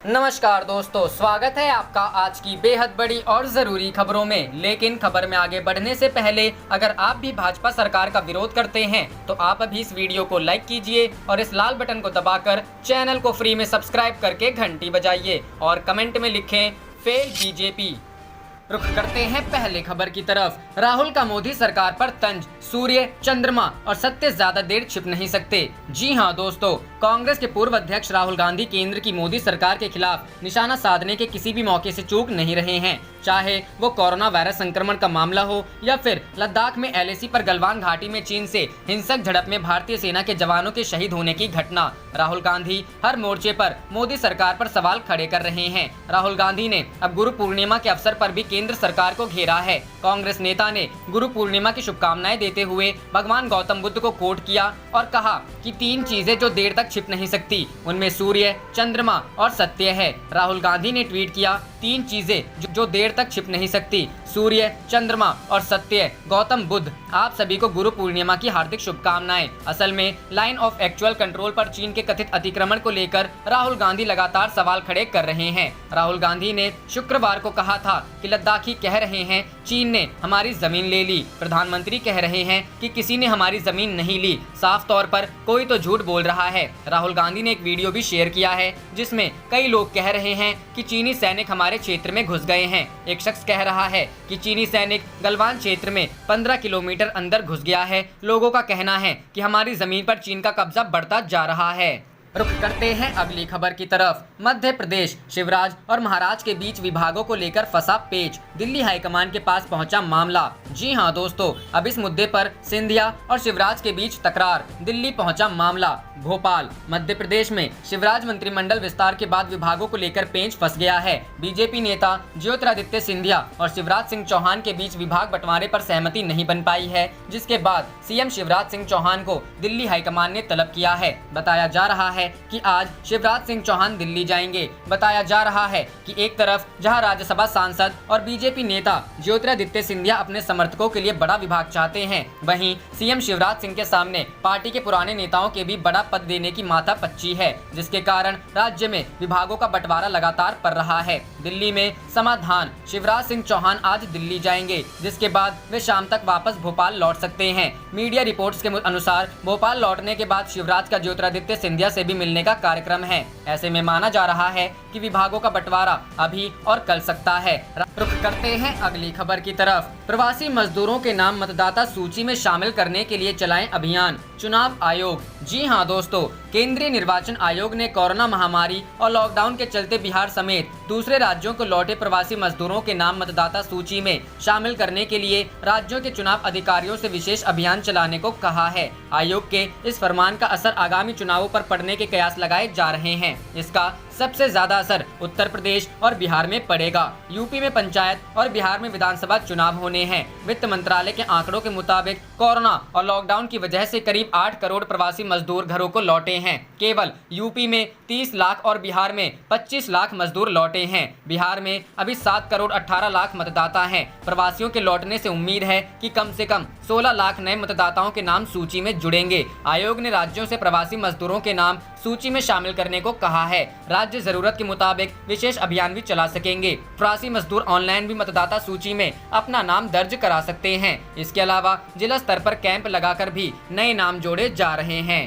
नमस्कार दोस्तों, स्वागत है आपका आज की बेहद बड़ी और ज़रूरी खबरों में। लेकिन खबर में आगे बढ़ने से पहले अगर आप भी भाजपा सरकार का विरोध करते हैं तो आप अभी इस वीडियो को लाइक कीजिए और इस लाल बटन को दबाकर चैनल को फ्री में सब्सक्राइब करके घंटी बजाइए और कमेंट में लिखें फेल बीजेपी। रुख करते हैं पहले खबर की तरफ। राहुल का मोदी सरकार पर तंज, सूर्य, चंद्रमा और सत्य ज्यादा देर छिप नहीं सकते। जी हां दोस्तों, कांग्रेस के पूर्व अध्यक्ष राहुल गांधी केंद्र की मोदी सरकार के खिलाफ निशाना साधने के किसी भी मौके से चूक नहीं रहे हैं, चाहे वो कोरोना वायरस संक्रमण का मामला हो या फिर लद्दाख में एलएसी पर गलवान घाटी में चीन से हिंसक झड़प में भारतीय सेना के जवानों के शहीद होने की घटना। राहुल गांधी हर मोर्चे पर मोदी सरकार पर सवाल खड़े कर रहे हैं। राहुल गांधी ने अब गुरु पूर्णिमा के अवसर पर भी केंद्र सरकार को घेरा है। कांग्रेस नेता ने गुरु पूर्णिमा की शुभकामनाएं देते हुए भगवान गौतम बुद्ध को कोट किया और कहा कि 3 चीजें जो देर तक छिप नहीं सकती, उनमें सूर्य, चंद्रमा और सत्य है। राहुल गांधी ने ट्वीट किया, 3 चीजें जो देर तक छिप नहीं सकती, सूर्य, चंद्रमा और सत्य। गौतम बुद्ध, आप सभी को गुरु पूर्णिमा की हार्दिक शुभकामनाएं। असल में लाइन ऑफ एक्चुअल कंट्रोल पर चीन के कथित अतिक्रमण को लेकर राहुल गांधी लगातार सवाल खड़े कर रहे हैं। राहुल गांधी ने शुक्रवार को कहा था कि लद्दाखी कह रहे हैं चीन ने हमारी जमीन ले ली, प्रधानमंत्री कह रहे हैं कि किसी ने हमारी जमीन नहीं ली। साफ तौर पर कोई तो झूठ बोल रहा है। राहुल गांधी ने एक वीडियो भी शेयर किया है जिसमें कई लोग कह रहे हैं कि चीनी सैनिक हमारे क्षेत्र में घुस गए हैं। एक शख्स कह रहा है कि चीनी सैनिक गलवान क्षेत्र में 15 किलोमीटर अंदर घुस गया है। लोगों का कहना है कि हमारी जमीन पर चीन का कब्जा बढ़ता जा रहा है। रुख करते हैं अगली खबर की तरफ। मध्य प्रदेश, शिवराज और महाराज के बीच विभागों को लेकर फंसा पेच, दिल्ली हाईकमान के पास पहुंचा मामला। जी हां दोस्तों, अब इस मुद्दे पर सिंधिया और शिवराज के बीच तकरार, दिल्ली पहुंचा मामला। भोपाल, मध्य प्रदेश में शिवराज मंत्रिमंडल विस्तार के बाद विभागों को लेकर पेच फंस गया है। बीजेपी नेता ज्योतिरादित्य सिंधिया और शिवराज सिंह चौहान के बीच विभाग बंटवारे पर सहमति नहीं बन पाई है, जिसके बाद सीएम शिवराज सिंह चौहान को दिल्ली हाईकमान ने तलब किया है। बताया जा रहा है कि आज शिवराज सिंह चौहान दिल्ली जाएंगे। बताया जा रहा है कि एक तरफ जहां राज्यसभा सांसद और बीजेपी नेता ज्योतिरादित्य सिंधिया अपने समर्थकों के लिए बड़ा विभाग चाहते हैं, वहीं सीएम शिवराज सिंह के सामने पार्टी के पुराने नेताओं के भी बड़ा पद देने की माथापच्ची है, जिसके कारण राज्य में विभागों का बंटवारा लगातार पड़ रहा है। दिल्ली में समाधान, शिवराज सिंह चौहान आज दिल्ली जाएंगे, जिसके बाद वे शाम तक वापस भोपाल लौट सकते हैं। मीडिया रिपोर्ट्स के अनुसार भोपाल लौटने के बाद शिवराज का ज्योतिरादित्य सिंधिया से भी मिलने का कार्यक्रम है। ऐसे में माना जा रहा है कि विभागों का बंटवारा अभी और कल सकता है। रुख करते हैं अगली खबर की तरफ। प्रवासी मजदूरों के नाम मतदाता सूची में शामिल करने के लिए चलाएं अभियान, चुनाव आयोग। जी हां दोस्तों, केंद्रीय निर्वाचन आयोग ने कोरोना महामारी और लॉकडाउन के चलते बिहार समेत दूसरे राज्यों को लौटे प्रवासी मजदूरों के नाम मतदाता सूची में शामिल करने के लिए राज्यों के चुनाव अधिकारियों से विशेष अभियान चलाने को कहा है। आयोग के इस फरमान का असर आगामी चुनावों पर पड़ने के कयास लगाए जा रहे हैं। इसका सबसे ज्यादा असर उत्तर प्रदेश और बिहार में पड़ेगा। यूपी में पंचायत और बिहार में विधानसभा चुनाव होने हैं। वित्त मंत्रालय के आंकड़ों के मुताबिक कोरोना और लॉकडाउन की वजह से करीब 8 करोड़ प्रवासी मजदूर घरों को लौटे हैं। केवल यूपी में 30 लाख और बिहार में 25 लाख मजदूर लौटे हैं। बिहार में अभी 7 करोड़ 18 लाख मतदाता हैं। प्रवासियों के लौटने से उम्मीद है कि कम से कम 16 लाख नए मतदाताओं के नाम सूची में जुड़ेंगे। आयोग ने राज्यों से प्रवासी मजदूरों के नाम सूची में शामिल करने को कहा है। राज्य जरूरत के मुताबिक विशेष अभियान भी चला सकेंगे। प्रवासी मजदूर ऑनलाइन भी मतदाता सूची में अपना नाम दर्ज करा सकते हैं। इसके अलावा जिला स्तर पर कैंप लगाकर भी नए नाम जोड़े जा रहे हैं।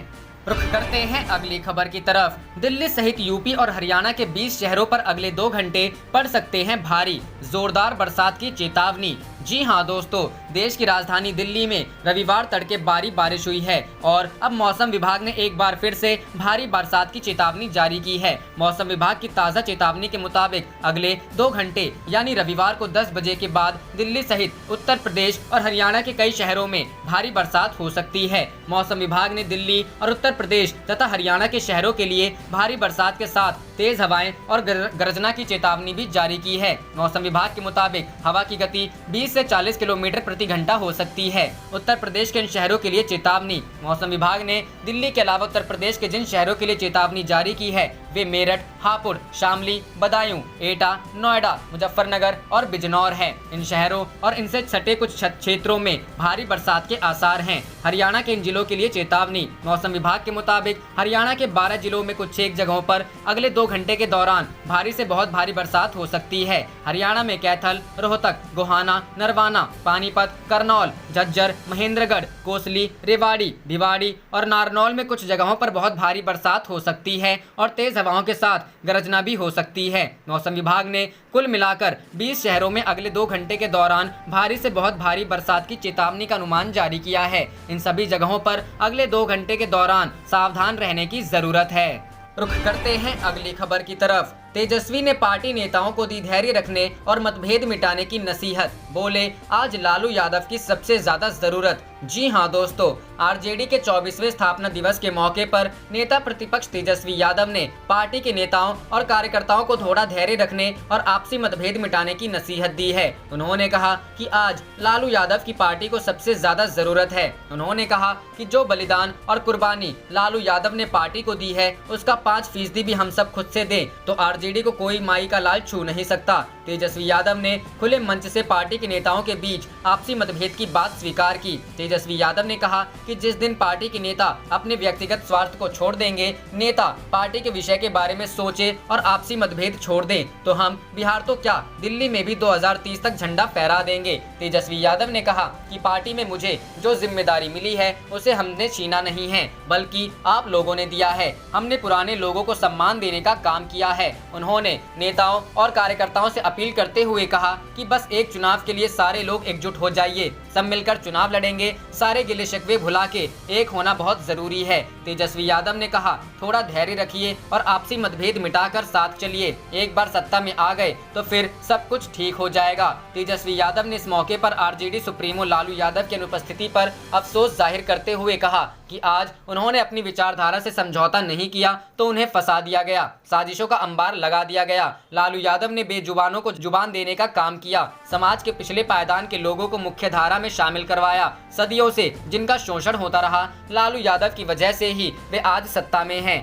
रुख करते हैं अगली खबर की तरफ। दिल्ली सहित यूपी और हरियाणा के 20 शहरों पर अगले 2 घंटे पड़ सकते हैं भारी, जोरदार बरसात की चेतावनी। जी हां दोस्तों, देश की राजधानी दिल्ली में रविवार तड़के भारी बारिश हुई है और अब मौसम विभाग ने एक बार फिर से भारी बरसात की चेतावनी जारी की है। मौसम विभाग की ताज़ा चेतावनी के मुताबिक अगले 2 घंटे यानी रविवार को 10 बजे के बाद दिल्ली सहित उत्तर प्रदेश और हरियाणा के कई शहरों में भारी बरसात हो सकती है। मौसम विभाग ने दिल्ली और उत्तर प्रदेश तथा हरियाणा के शहरों के लिए भारी बरसात के साथ तेज हवाएं और गर्जना की चेतावनी भी जारी की है। मौसम विभाग के मुताबिक हवा की गति 20 से 40 किलोमीटर प्रति घंटा हो सकती है। उत्तर प्रदेश के इन शहरों के लिए चेतावनी। मौसम विभाग ने दिल्ली के अलावा उत्तर प्रदेश के जिन शहरों के लिए चेतावनी जारी की है वे मेरठ, हापुड़, शामली, बदायूं, एटा, नोएडा, मुजफ्फरनगर और बिजनौर हैं। इन शहरों और इनसे सटे कुछ क्षेत्रों में भारी बरसात के आसार हैं। हरियाणा के इन जिलों के लिए चेतावनी। मौसम विभाग के मुताबिक हरियाणा के 12 जिलों में कुछ एक जगहों पर अगले 2 घंटे के दौरान भारी से बहुत भारी बरसात हो सकती है। हरियाणा में कैथल, रोहतक, गोहाना, नरवाना, पानीपत, करनौल, झज्जर, महेंद्रगढ़, कोसली, रेवाड़ी, भिवाड़ी और नारनौल में कुछ जगहों पर बहुत भारी बरसात हो सकती है और तेज हवाओं के साथ गरजना भी हो सकती है। मौसम विभाग ने कुल मिलाकर 20 शहरों में अगले 2 घंटे के दौरान भारी से बहुत भारी बरसात की चेतावनी का अनुमान जारी किया है। इन सभी जगहों पर अगले 2 घंटे के दौरान सावधान रहने की जरूरत है। रुख करते हैं अगली खबर की तरफ। तेजस्वी ने पार्टी नेताओं को दी धैर्य रखने और मतभेद मिटाने की नसीहत। बोले, आज लालू यादव की सबसे ज्यादा जरूरत। जी हां दोस्तों, आरजेडी के 24वें स्थापना दिवस के मौके पर नेता प्रतिपक्ष तेजस्वी यादव ने पार्टी के नेताओं और कार्यकर्ताओं को थोड़ा धैर्य रखने और आपसी मतभेद मिटाने की नसीहत दी है। उन्होंने कहा कि आज लालू यादव की पार्टी को सबसे ज्यादा जरूरत है। उन्होंने कहा कि जो बलिदान और कुर्बानी लालू यादव ने पार्टी को दी है, उसका 5% भी हम सब खुद से दें तो आरजेडी को कोई माई का लाल छू नहीं सकता। तेजस्वी यादव ने खुले मंच से पार्टी के नेताओं के बीच आपसी मतभेद की बात स्वीकार की। तेजस्वी यादव ने कहा कि जिस दिन पार्टी के नेता अपने व्यक्तिगत स्वार्थ को छोड़ देंगे, नेता पार्टी के विषय के बारे में सोचे और आपसी मतभेद छोड़ दें, तो हम बिहार तो क्या, दिल्ली में भी 2030 तक झंडा फहरा देंगे। तेजस्वी यादव ने कहा कि पार्टी में मुझे जो जिम्मेदारी मिली है उसे हमने छीना नहीं है, बल्कि आप लोगों ने दिया है। हमने पुराने लोगों को सम्मान देने का काम किया है। उन्होंने नेताओं और कार्यकर्ताओं से अपील करते हुए कहा कि बस एक चुनाव के लिए सारे लोग एकजुट हो जाइए, सब मिलकर चुनाव लड़ेंगे, सारे गिले शिकवे भुला के एक होना बहुत जरूरी है। तेजस्वी यादव ने कहा, थोड़ा धैर्य रखिए और आपसी मतभेद मिटाकर साथ चलिए। एक बार सत्ता में आ गए तो फिर सब कुछ ठीक हो जाएगा। तेजस्वी यादव ने इस मौके पर आरजेडी सुप्रीमो लालू यादव की अनुपस्थिति पर अफसोस जाहिर करते हुए कहा कि आज उन्होंने अपनी विचारधारा से समझौता नहीं किया तो उन्हें फंसा दिया गया, साजिशों का अंबार लगा दिया गया। लालू यादव ने बेजुबानों को जुबान देने का काम किया, समाज के पिछले पायदान के लोगों को मुख्य धारा में शामिल करवाया। सदियों से जिनका शोषण होता रहा, लालू यादव की वजह से ही वे आज सत्ता में हैं।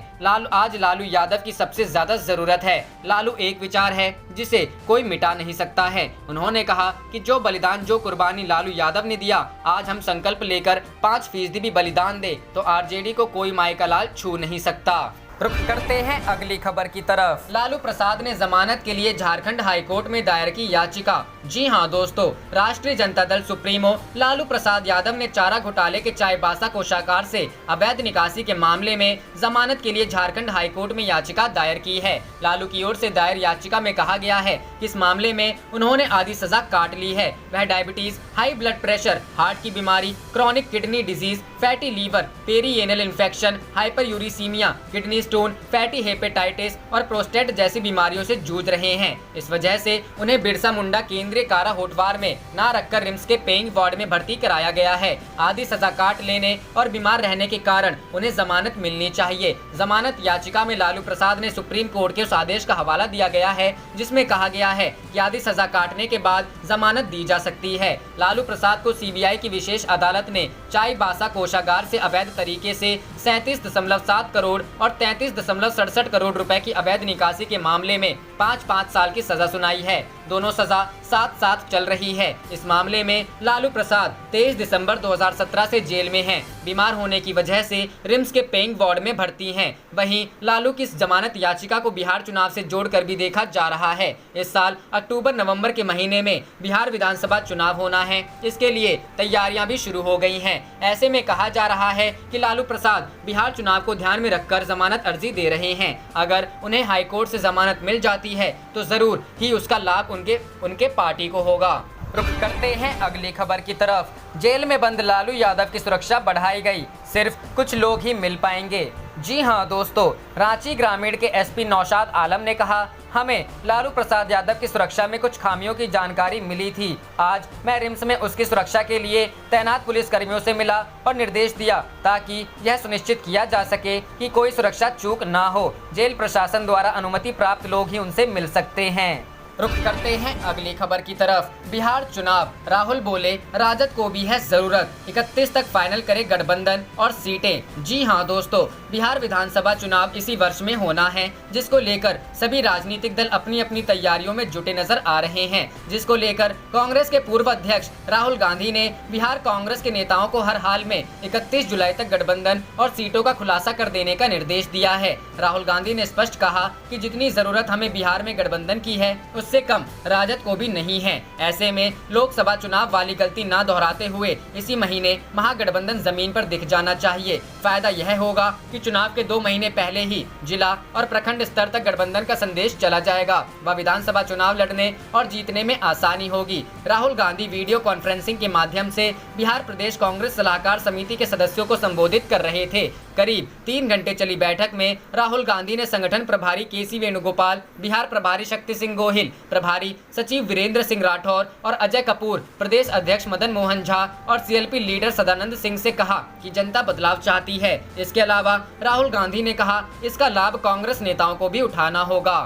आज लालू यादव की सबसे ज्यादा जरूरत है। लालू एक विचार है जिसे कोई मिटा नहीं सकता है। उन्होंने कहा कि जो बलिदान, जो कुर्बानी लालू यादव ने दिया, आज हम संकल्प लेकर 5% भी बलिदान दे तो आरजेडी को कोई माई का लाल छू नहीं सकता। रुख करते हैं अगली खबर की तरफ। लालू प्रसाद ने जमानत के लिए झारखंड हाईकोर्ट में दायर की याचिका। जी हां दोस्तों, राष्ट्रीय जनता दल सुप्रीमो लालू प्रसाद यादव ने चारा घोटाले के चाईबासा कोषागार से अवैध निकासी के मामले में जमानत के लिए झारखंड हाईकोर्ट में याचिका दायर की है। लालू की ओर से दायर याचिका में कहा गया है कि इस मामले में उन्होंने आधी सजा काट ली है। वह diabetes, high blood pressure, heart की बीमारी, chronic kidney disease, fatty liver, perianal infection, hyperuricemia, kidney stone, fatty hepatitis और प्रोस्टेट जैसी बीमारियों से जूझ रहे हैं। इस वजह से उन्हें बिरसा मुंडा केंद्रीय कारा होटवार में ना रखकर रिम्स के पेइंग वार्ड में भर्ती कराया गया है। आधी सजा काट लेने और बीमार रहने के कारण उन्हें जमानत मिलनी चाहिए। जमानत याचिका में लालू प्रसाद ने सुप्रीम कोर्ट के उस आदेश का हवाला दिया गया है जिसमें कहा गया है कि आधी सजा काटने के बाद जमानत दी जा सकती है। लालू प्रसाद को सीबीआई की विशेष अदालत ने चाईबासा कोषागार से अवैध तरीके से 37.7 करोड़ और 33.67 करोड़ रुपए की अवैध निकासी के मामले में 5-5 साल की सजा सुनाई है। दोनों सजा साथ-साथ चल रही है। इस मामले में लालू प्रसाद 23 दिसंबर 2017 से जेल में हैं। बीमार होने की वजह से रिम्स के पेइंग वार्ड में भर्ती हैं। वहीं लालू की इस जमानत याचिका को बिहार चुनाव से जोड़कर भी देखा जा रहा है। इस साल अक्टूबर-नवंबर के महीने में बिहार विधानसभा चुनाव होना है। इसके लिए तैयारियां भी शुरू हो गई हैं। ऐसे में कहा जा रहा है कि लालू प्रसाद बिहार चुनाव को ध्यान में रखकर जमानत अर्जी दे रहे हैं। अगर उन्हें हाईकोर्ट से जमानत मिल जाती है तो जरूर ही उसका लाभ उनके पार्टी को होगा। रुख करते हैं अगली खबर की तरफ। जेल में बंद लालू यादव की सुरक्षा बढ़ाई गई, सिर्फ कुछ लोग ही मिल पाएंगे। जी हां दोस्तों, रांची ग्रामीण के एसपी नौशाद आलम ने कहा, हमें लालू प्रसाद यादव की सुरक्षा में कुछ खामियों की जानकारी मिली थी। आज मैं रिम्स में उसकी सुरक्षा के लिए तैनात पुलिस कर्मियों से मिला और निर्देश दिया ताकि यह सुनिश्चित किया जा सके कि कोई सुरक्षा चूक ना हो। जेल प्रशासन द्वारा अनुमति प्राप्त लोग ही उनसे मिल सकते हैं। रुख करते हैं अगली खबर की तरफ। बिहार चुनाव, राहुल बोले राजद को भी है जरूरत, 31 तक फाइनल करे गठबंधन और सीटें। जी हां दोस्तों, बिहार विधानसभा चुनाव इसी वर्ष में होना है, जिसको लेकर सभी राजनीतिक दल अपनी अपनी तैयारियों में जुटे नजर आ रहे हैं। जिसको लेकर कांग्रेस के पूर्व अध्यक्ष राहुल गांधी ने बिहार कांग्रेस के नेताओं को हर हाल में 31 जुलाई तक गठबंधन और सीटों का खुलासा कर देने का निर्देश दिया है। राहुल गांधी ने स्पष्ट कहा कि जितनी जरूरत हमें बिहार में गठबंधन की है, उससे कम राजद को भी नहीं है। ऐसे में लोकसभा चुनाव वाली गलती न दोहराते हुए इसी महीने महागठबंधन जमीन पर दिख जाना चाहिए। फायदा यह होगा कि चुनाव के 2 महीने पहले ही जिला और प्रखंड स्तर तक गठबंधन का संदेश चला जाएगा व विधानसभा चुनाव लड़ने और जीतने में आसानी होगी। राहुल गांधी वीडियो कॉन्फ्रेंसिंग के माध्यम से बिहार प्रदेश कांग्रेस सलाहकार समिति के सदस्यों को संबोधित कर रहे थे। करीब 3 घंटे चली बैठक में राहुल गांधी ने संगठन प्रभारी केसी वेणुगोपाल, बिहार प्रभारी शक्ति सिंह गोहिल, प्रभारी सचिव वीरेंद्र सिंह राठौर और अजय कपूर, प्रदेश अध्यक्ष मदन मोहन झा और सीएलपी लीडर सदानंद सिंह से कहा कि जनता बदलाव चाहती है। इसके अलावा राहुल गांधी ने कहा इसका लाभ कांग्रेस नेताओं को भी उठाना होगा।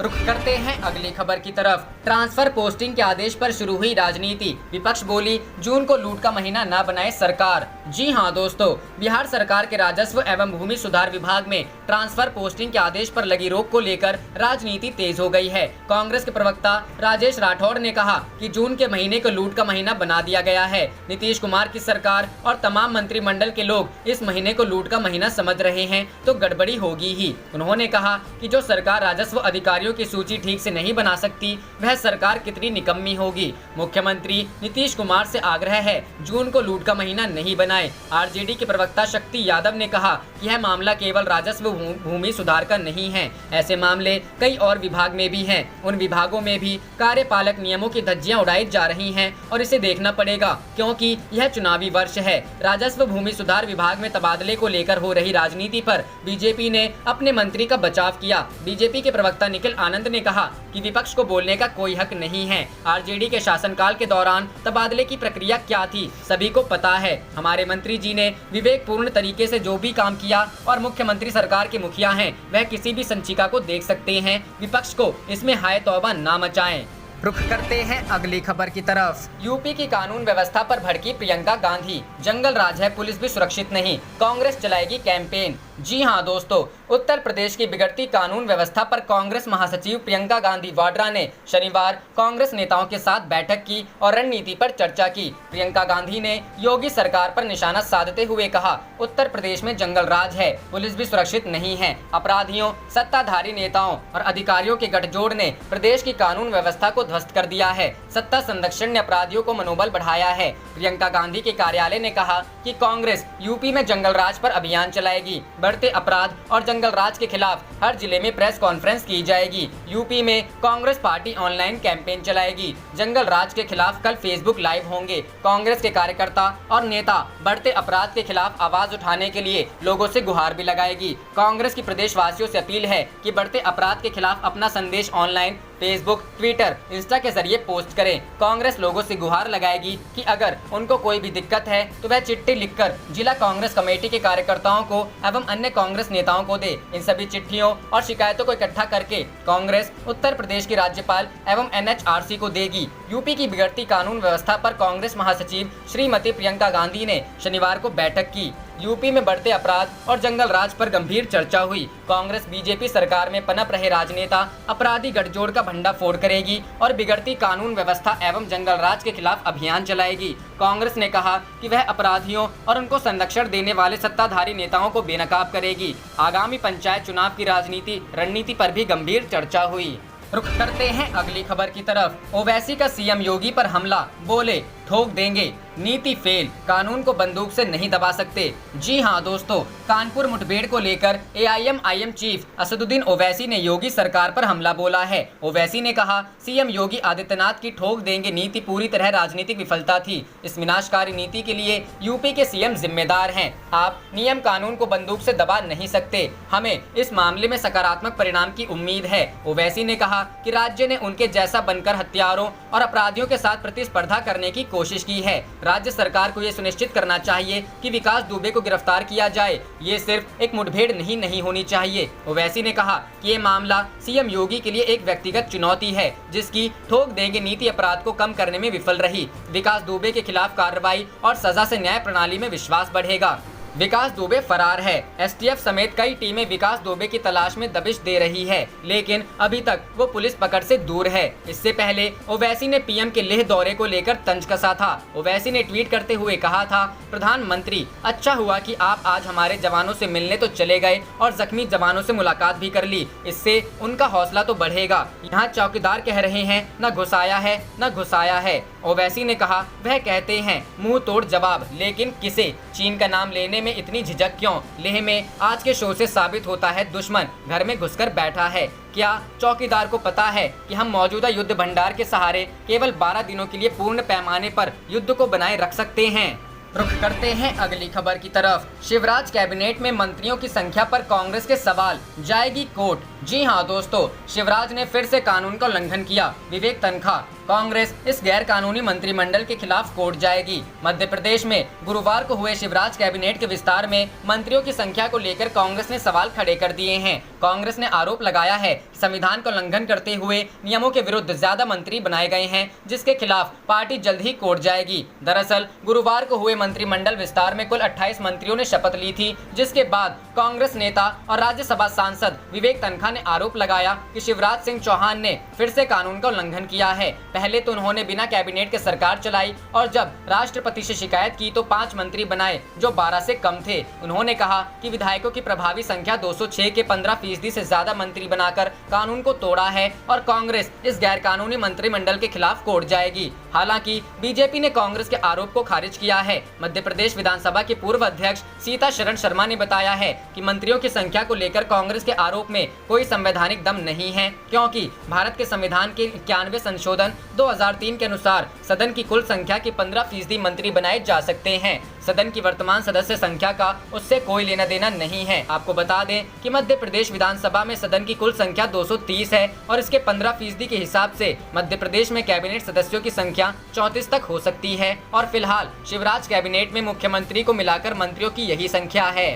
रुख करते हैं अगली खबर की तरफ। ट्रांसफर पोस्टिंग के आदेश पर शुरू हुई राजनीति, विपक्ष बोली जून को लूट का महीना न बनाए सरकार। जी हां दोस्तों, बिहार सरकार के राजस्व एवं भूमि सुधार विभाग में ट्रांसफर पोस्टिंग के आदेश पर लगी रोक को लेकर राजनीति तेज हो गई है। कांग्रेस के प्रवक्ता राजेश राठौड़ ने कहा कि जून के महीने को लूट का महीना बना दिया गया है। नीतीश कुमार की सरकार और तमाम मंत्रिमंडल के लोग इस महीने को लूट का महीना समझ रहे हैं तो गड़बड़ी होगी ही। उन्होंने कहा कि जो सरकार राजस्व अधिकारी की सूची ठीक से नहीं बना सकती, वह सरकार कितनी निकम्मी होगी। मुख्यमंत्री नीतीश कुमार से आग्रह है जून को लूट का महीना नहीं बनाए। आरजेडी के प्रवक्ता शक्ति यादव ने कहा कि यह मामला केवल राजस्व भूमि सुधार का नहीं है, ऐसे मामले कई और विभाग में भी हैं। उन विभागों में भी कार्यपालक नियमों की धज्जियां उड़ाई जा रही हैं और इसे देखना पड़ेगा क्योंकि यह चुनावी वर्ष है। राजस्व भूमि सुधार विभाग में तबादले को लेकर हो रही राजनीति पर बीजेपी ने अपने मंत्री का बचाव किया। बीजेपी के प्रवक्ता निखिल आनंद ने कहा कि विपक्ष को बोलने का कोई हक नहीं है। आरजेडी के शासनकाल के दौरान तबादले की प्रक्रिया क्या थी सभी को पता है। हमारे मंत्री जी ने विवेकपूर्ण तरीके से जो भी काम किया और मुख्यमंत्री सरकार के मुखिया हैं, वह किसी भी संचिका को देख सकते हैं। विपक्ष को इसमें हाय तौबा ना मचाएं। रुख करते हैं अगली खबर की तरफ। यूपी की कानून व्यवस्था पर भड़की प्रियंका गांधी, जंगल राज है पुलिस भी सुरक्षित नहीं, कांग्रेस चलाएगी कैंपेन। जी हां दोस्तों, उत्तर प्रदेश की बिगड़ती कानून व्यवस्था पर कांग्रेस महासचिव प्रियंका गांधी वाड्रा ने शनिवार कांग्रेस नेताओं के साथ बैठक की और रणनीति पर चर्चा की। प्रियंका गांधी ने योगी सरकार पर निशाना साधते हुए कहा, उत्तर प्रदेश में जंगल राज है, पुलिस भी सुरक्षित नहीं है। अपराधियों, सत्ताधारी नेताओं और अधिकारियों के गठजोड़ ने प्रदेश की कानून व्यवस्था को ध्वस्त कर दिया है। सत्ता संरक्षण ने अपराधियों को मनोबल बढ़ाया है। प्रियंका गांधी के कार्यालय ने कहा कि कांग्रेस यूपी में जंगल राज पर अभियान चलाएगी। बढ़ते अपराध और जंगल राज के खिलाफ हर जिले में प्रेस कॉन्फ्रेंस की जाएगी। यूपी में कांग्रेस पार्टी ऑनलाइन कैंपेन चलाएगी। जंगल राज के खिलाफ कल फेसबुक लाइव होंगे। कांग्रेस के कार्यकर्ता और नेता बढ़ते अपराध के खिलाफ आवाज उठाने के लिए लोगों से गुहार भी लगाएगी। कांग्रेस की प्रदेशवासियों से अपील है कि बढ़ते अपराध के खिलाफ अपना संदेश ऑनलाइन फेसबुक, ट्विटर, इंस्टा के जरिए पोस्ट करें। कांग्रेस लोगों से गुहार लगाएगी कि अगर उनको कोई भी दिक्कत है तो वह चिट्ठी लिखकर जिला कांग्रेस कमेटी के कार्यकर्ताओं को एवं अन्य कांग्रेस नेताओं को दे। इन सभी चिट्ठियों और शिकायतों को इकट्ठा करके कांग्रेस उत्तर प्रदेश की राज्यपाल एवं NHRC को देगी। यूपी की बिगड़ती कानून व्यवस्था पर कांग्रेस महासचिव श्रीमती प्रियंका गांधी ने शनिवार को बैठक की। यूपी में बढ़ते अपराध और जंगल राज पर गंभीर चर्चा हुई। कांग्रेस बीजेपी सरकार में पनप रहे राजनेता अपराधी गठजोड़ का भंडाफोड़ करेगी और बिगड़ती कानून व्यवस्था एवं जंगल राज के खिलाफ अभियान चलाएगी। कांग्रेस ने कहा कि वह अपराधियों और उनको संरक्षण देने वाले सत्ताधारी नेताओं को बेनकाब करेगी। आगामी पंचायत चुनाव की राजनीति रणनीति पर भी गंभीर चर्चा हुई। रुख करते हैं अगली खबर की तरफ। ओवैसी का सीएम योगी पर हमला, बोले ठोक देंगे, नीति फेल, कानून को बंदूक से नहीं दबा सकते। जी हां दोस्तों, कानपुर मुठभेड़ को लेकर AIMIM चीफ असदुद्दीन ओवैसी ने योगी सरकार पर हमला बोला है। ओवैसी ने कहा, सीएम योगी आदित्यनाथ की ठोक देंगे नीति पूरी तरह राजनीतिक विफलता थी। इस विनाशकारी नीति के लिए यूपी के सीएम जिम्मेदार हैं। आप नियम कानून को बंदूक से दबा नहीं सकते। हमें इस मामले में सकारात्मक परिणाम की उम्मीद है। ओवैसी ने कहा कि राज्य ने उनके जैसा बनकर हत्यारों और अपराधियों के साथ प्रतिस्पर्धा करने की कोशिश की है। राज्य सरकार को ये सुनिश्चित करना चाहिए कि विकास दुबे को गिरफ्तार किया जाए। ये सिर्फ एक मुठभेड़ नहीं होनी चाहिए। ओवैसी ने कहा कि ये मामला सीएम योगी के लिए एक व्यक्तिगत चुनौती है, जिसकी ठोक देंगे नीति अपराध को कम करने में विफल रही। विकास दुबे के खिलाफ कार्रवाई और सजा से न्याय प्रणाली में विश्वास बढ़ेगा। विकास दुबे फरार है। एसटीएफ समेत कई टीमें विकास दुबे की तलाश में दबिश दे रही है, लेकिन अभी तक वो पुलिस पकड़ से दूर है। इससे पहले ओवैसी ने पीएम के लेह दौरे को लेकर तंज कसा था। ओवैसी ने ट्वीट करते हुए कहा था, प्रधानमंत्री, अच्छा हुआ कि आप आज हमारे जवानों से मिलने तो चले गए और जख्मी जवानों से मुलाकात भी कर ली। इससे उनका हौसला तो बढ़ेगा। यहाँ चौकीदार कह रहे हैं न घुसाया है न घुसाया है। ओवैसी ने कहा, वह कहते हैं मुंह तोड़ जवाब, लेकिन किसे? चीन का नाम लेने में इतनी झिझक क्यों? लेह में आज के शो से साबित होता है दुश्मन घर में घुसकर बैठा है। क्या चौकीदार को पता है कि हम मौजूदा युद्ध भंडार के सहारे केवल 12 दिनों के लिए पूर्ण पैमाने पर युद्ध को बनाए रख सकते हैं? रुख करते हैं अगली खबर की तरफ। शिवराज कैबिनेट में मंत्रियों की संख्या पर कांग्रेस के सवाल, जाएगी कोर्ट। जी हां दोस्तों, शिवराज ने फिर से कानून का उल्लंघन किया। विवेक तनखा, कांग्रेस इस गैर कानूनी मंत्रिमंडल के खिलाफ कोर्ट जाएगी। मध्य प्रदेश में गुरुवार को हुए शिवराज कैबिनेट के विस्तार में मंत्रियों की संख्या को लेकर कांग्रेस ने सवाल खड़े कर दिए हैं। कांग्रेस ने आरोप लगाया है, संविधान का उल्लंघन करते हुए नियमों के विरुद्ध ज्यादा मंत्री बनाए गए हैं, जिसके खिलाफ पार्टी जल्द ही कोर्ट जाएगी। दरअसल गुरुवार को हुए मंत्रिमंडल विस्तार में कुल 28 मंत्रियों ने शपथ ली थी, जिसके बाद कांग्रेस नेता और राज्यसभा सांसद विवेक तनखा ने आरोप लगाया कि शिवराज सिंह चौहान ने फिर से कानून का उल्लंघन किया है। पहले तो उन्होंने बिना कैबिनेट के सरकार चलाई और जब राष्ट्रपति से शिकायत की तो 5 मंत्री बनाए, जो 12 से कम थे। उन्होंने कहा कि विधायकों की प्रभावी संख्या 206 के 15% से ज्यादा मंत्री बनाकर कानून को तोड़ा है और कांग्रेस इस गैर कानूनी मंत्रिमंडल के खिलाफ कोर्ट जाएगी। हालांकि बीजेपी ने कांग्रेस के आरोप को खारिज किया है। मध्य प्रदेश विधानसभा की पूर्व अध्यक्ष सीताशरण शर्मा ने बताया है कि मंत्रियों की संख्या को लेकर कांग्रेस के आरोप में कोई संवैधानिक दम नहीं है, क्योंकि भारत के संविधान के 91वें संशोधन 2003 के अनुसार सदन की कुल संख्या के 15% मंत्री बनाए जा सकते हैं। सदन की वर्तमान सदस्य संख्या का उससे कोई लेना देना नहीं है। आपको बता दें कि मध्य प्रदेश विधानसभा में सदन की कुल संख्या 230 है और इसके 15% के हिसाब से मध्य प्रदेश में कैबिनेट सदस्यों की संख्या 34 तक हो सकती है और फिलहाल शिवराज कैबिनेट में मुख्यमंत्री को मिलाकर मंत्रियों की यही संख्या है।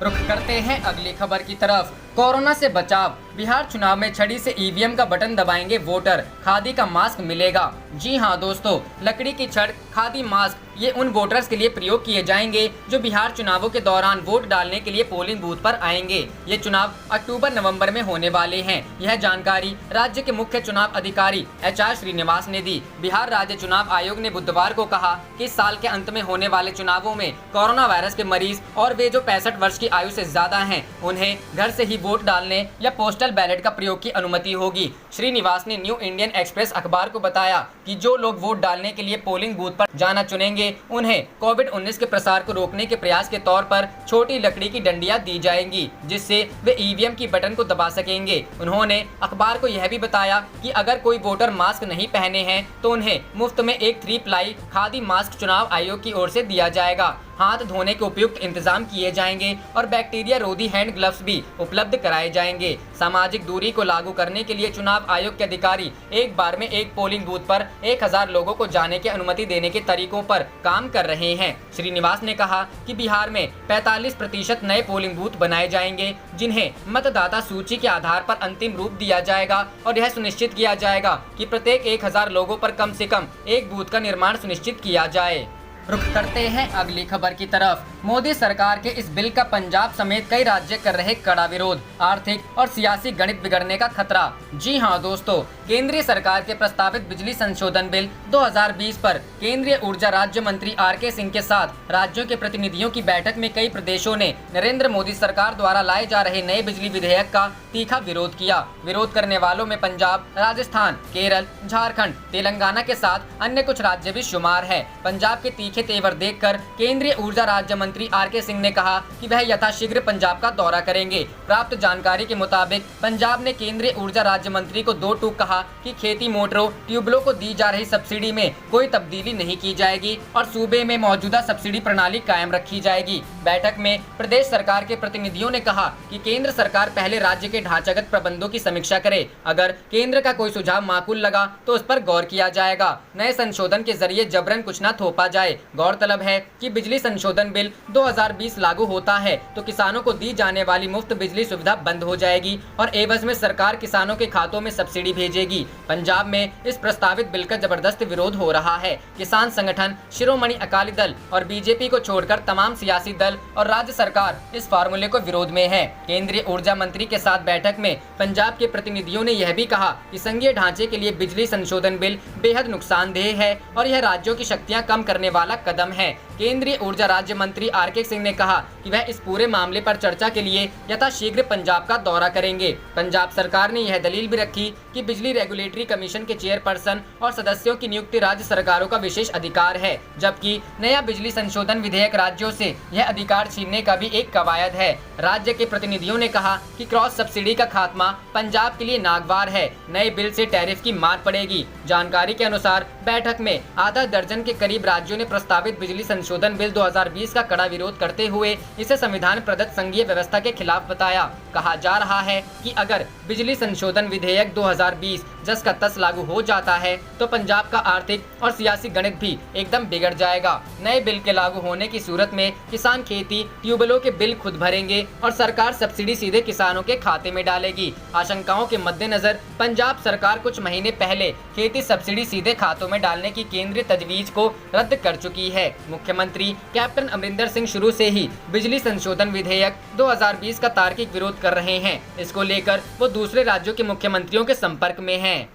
रुख करते हैं अगली खबर की तरफ। कोरोना से बचाव, बिहार चुनाव में छड़ी से ईवीएम का बटन दबाएंगे वोटर, खादी का मास्क मिलेगा। जी हां दोस्तों, लकड़ी की छड़, खादी मास्क ये उन वोटर्स के लिए प्रयोग किए जाएंगे जो बिहार चुनावों के दौरान वोट डालने के लिए पोलिंग बूथ पर आएंगे। ये चुनाव अक्टूबर-नवंबर में होने वाले हैं। यह जानकारी राज्य के मुख्य चुनाव अधिकारी HR श्रीनिवास ने दी। बिहार राज्य चुनाव आयोग ने बुधवार को कहा कि इस साल के अंत में होने वाले चुनावों में कोरोना वायरस के मरीज और वे जो 65 वर्ष की आयु से ज्यादा हैं, उन्हें घर से ही वोट डालने या पोस्टल बैलेट का प्रयोग की अनुमति होगी। श्रीनिवास ने न्यू इंडियन एक्सप्रेस अखबार को बताया कि जो लोग वोट डालने के लिए पोलिंग बूथ पर जाना चुनेंगे, उन्हें कोविड-19 के प्रसार को रोकने के प्रयास के तौर पर छोटी लकड़ी की डंडियां दी जाएंगी, जिससे वे ईवीएम की बटन को दबा सकेंगे। उन्होंने अखबार को यह भी बताया कि अगर कोई वोटर मास्क नहीं पहने हैं तो उन्हें मुफ्त में एक 3 प्लाई खादी मास्क चुनाव आयोग की ओर से दिया जाएगा। हाथ धोने के उपयुक्त इंतजाम किए जाएंगे और बैक्टीरिया रोधी हैंड ग्लव्स भी उपलब्ध कराए जाएंगे। सामाजिक दूरी को लागू करने के लिए चुनाव आयोग के अधिकारी एक बार में एक पोलिंग बूथ पर 1000 लोगों को जाने की अनुमति देने के तरीकों पर काम कर रहे हैं। श्रीनिवास ने कहा कि बिहार में 45% नए पोलिंग बूथ बनाए जाएंगे, जिन्हें मतदाता सूची के आधार पर अंतिम रूप दिया जाएगा और यह सुनिश्चित किया जाएगा कि प्रत्येक 1000 लोगों पर कम से कम एक बूथ का निर्माण सुनिश्चित किया जाए। रुख करते हैं अगली खबर की तरफ। मोदी सरकार के इस बिल का पंजाब समेत कई राज्य कर रहे कड़ा विरोध, आर्थिक और सियासी गणित बिगड़ने का खतरा। जी हां दोस्तों, केंद्रीय सरकार के प्रस्तावित बिजली संशोधन बिल 2020 पर केंद्रीय ऊर्जा राज्य मंत्री RK सिंह के साथ राज्यों के प्रतिनिधियों की बैठक में कई प्रदेशों ने नरेंद्र मोदी सरकार द्वारा लाए जा रहे नए बिजली विधेयक का तीखा विरोध किया। विरोध करने वालों में पंजाब, राजस्थान, केरल, झारखंड, तेलंगाना के साथ अन्य कुछ राज्य भी शुमार है। पंजाब के तीखे तेवर देखकर केंद्रीय ऊर्जा राज्य मंत्री RK सिंह ने कहा कि वह यथाशीघ्र पंजाब का दौरा करेंगे। प्राप्त जानकारी के मुताबिक पंजाब ने केंद्रीय ऊर्जा राज्य मंत्री को 2 टूक कहा कि खेती मोटरों, ट्यूबवेलों को दी जा रही सब्सिडी में कोई तब्दीली नहीं की जाएगी और सूबे में मौजूदा सब्सिडी प्रणाली कायम रखी जाएगी। बैठक में प्रदेश सरकार के प्रतिनिधियों ने कहा कि केंद्र सरकार पहले राज्य के ढांचागत प्रबंधों की समीक्षा करे। अगर केंद्र का कोई सुझाव माकूल लगा तो उस पर गौर किया जाएगा। नए संशोधन के जरिए जबरन कुछ न थोपा जाए। गौरतलब है कि बिजली संशोधन बिल 2020 लागू होता है तो किसानों को दी जाने वाली मुफ्त बिजली सुविधा बंद हो जाएगी और एवज में सरकार किसानों के खातों में सब्सिडी भेजेगी। पंजाब में इस प्रस्तावित बिल का जबरदस्त विरोध हो रहा है। किसान संगठन, शिरोमणि अकाली दल और बीजेपी को छोड़कर तमाम सियासी दल और राज्य सरकार इस फार्मूले को विरोध में है। केंद्रीय ऊर्जा मंत्री के साथ बैठक में पंजाब के प्रतिनिधियों ने यह भी कहा कि संघीय ढांचे के लिए बिजली संशोधन बिल बेहद नुकसानदेह है और यह राज्यों की शक्तियां कम करने वाला कदम है। केंद्रीय ऊर्जा राज्य मंत्री आर.के. सिंह ने कहा कि वह इस पूरे मामले पर चर्चा के लिए यथाशीघ्र पंजाब का दौरा करेंगे। पंजाब सरकार ने यह दलील भी रखी कि बिजली रेगुलेटरी कमीशन के चेयरपर्सन और सदस्यों की नियुक्ति राज्य सरकारों का विशेष अधिकार है, जबकि नया बिजली संशोधन विधेयक राज्यों से यह अधिकार छीनने का भी एक कवायद है। राज्य के प्रतिनिधियों ने कहा कि क्रॉस सब्सिडी का खात्मा पंजाब के लिए नागवार है। नए बिल से टैरिफ की मार पड़ेगी। जानकारी के अनुसार बैठक में आधा दर्जन के करीब राज्यों ने प्रस्तावित बिजली संशोधन बिल 2020 का कड़ा विरोध करते हुए इसे संविधान प्रदत्त संघीय व्यवस्था के खिलाफ बताया। कहा जा रहा है कि अगर बिजली संशोधन विधेयक 2020 जस का तस लागू हो जाता है तो पंजाब का आर्थिक और सियासी गणित भी एकदम बिगड़ जाएगा। नए बिल के लागू होने की सूरत में किसान खेती ट्यूबवेलों के बिल खुद भरेंगे और सरकार सब्सिडी सीधे किसानों के खाते में डालेगी। आशंकाओं के मद्देनजर पंजाब सरकार कुछ महीने पहले खेती सब्सिडी सीधे खातों में डालने की केंद्रीय तजवीज को रद्द कर चुकी है। मुख्यमंत्री कैप्टन अमरिंदर सिंह शुरू से ही बिजली संशोधन विधेयक 2020 का तार्किक विरोध कर रहे हैं। इसको लेकर वो दूसरे राज्यों के मुख्यमंत्रियों के संपर्क में हैं।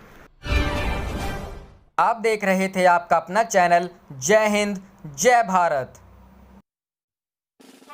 आप देख रहे थे आपका अपना चैनल जय हिंद जय भारत।